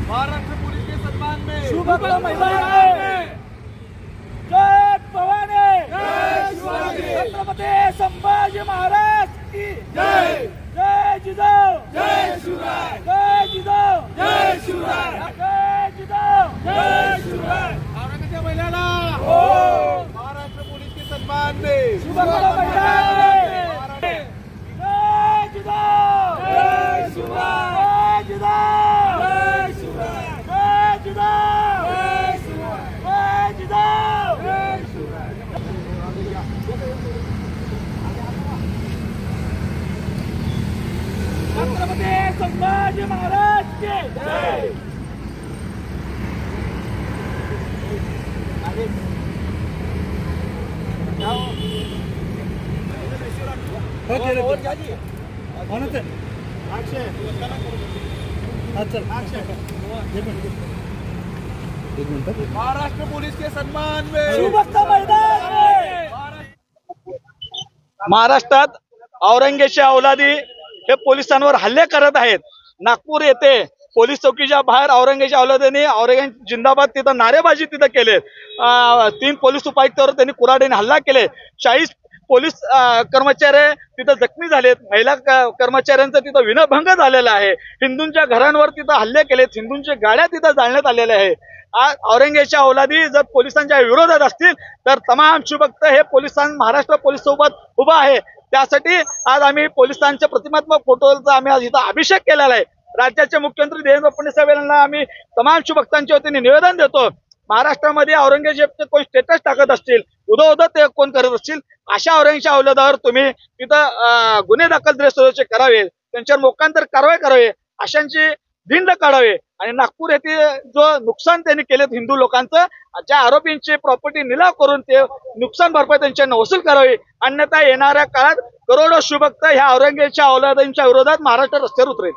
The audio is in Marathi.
महाराष्ट्र पुलिस के सम्मान में शिवभक्त महिला जय भवानी, छत्रपती संभाजी महाराज की जय। जय जिजाऊ, जय शिवराय, जय जिजाऊ, जय शिवराय, जय जिजाऊ, जय शिवराय। औरंगाबाद महिलाला महाराष्ट्र पुलिस के सम्मान में शिवभक्त महिला जय जिजाऊ, जय शिवराय, जय जिजाऊ, जय शिवराय, जय जिजाऊ, जय शिवराय, जय जिजाऊ, जय शिवराय। छत्रपती संभाजी महाराज की जय। महाराष्ट्र पुलिस के सम्मान में शिवभक्त मैदान महाराष्ट्रात औरंगजेबच्या अवलादी हे पोलिसांवर हल्ले करत आहेत। नागपूर येथे पोलीस चौकीच्या बाहेर औरंगजेबच्या अवलादीने औरंगजेब जिंदाबाद तिथं नारेबाजी तिथं केले। 3 पोलीस उपायुक्तांवर त्यांनी कुऱ्हाडीने हल्ला केले। 40 पोलीस कर्मचारी तिथं जखमी झालेत। महिला कर्मचाऱ्यांचा तिथं विनयभंग झालेला आहे। हिंदूंच्या घरांवर तिथं हल्ले केलेत। हिंदूंच्या गाड्या तिथं जाळण्यात आलेल्या आहे। आज औरंगजेबच्या अवलादी जर पोलिसांच्या विरोधात असतील तर तमाम शिवभक्त हे महाराष्ट्र पोलीस सोबत उभा आहे। त्यासाठी आज आम्ही पोलिसांच्या प्रतिमात्मक फोटोचा आम्ही आज इथं अभिषेक केलेला आहे। राज्याचे मुख्यमंत्री देवेंद्र फडणवीस यांना आम्ही तमाम शिवभक्तांच्या वतीने निवेदन देतो। महाराष्ट्रामध्ये औरंगजेबचे कोण स्टेटस टाकत असतील, उदो ते कोण करत असतील, अशा औरंगजेबच्या अवलादावर तुम्ही तिथं गुन्हे दाखल द्रेसोचे करावे, त्यांच्यावर मोकांतर कारवाई करावी, अशांची भिंड काढावे आणि नागपूर येथे जो नुकसान त्यांनी केले हिंदू लोकांचं, ज्या आरोपींची प्रॉपर्टी निलाव करून ते नुकसान भरपाई त्यांच्यानं वसूल करावी। अन्यथा येणाऱ्या काळात करोडो शिवभक्त ह्या औरंगजेबच्या अवलादांच्या विरोधात महाराष्ट्र रस्त्यावर उतरेल।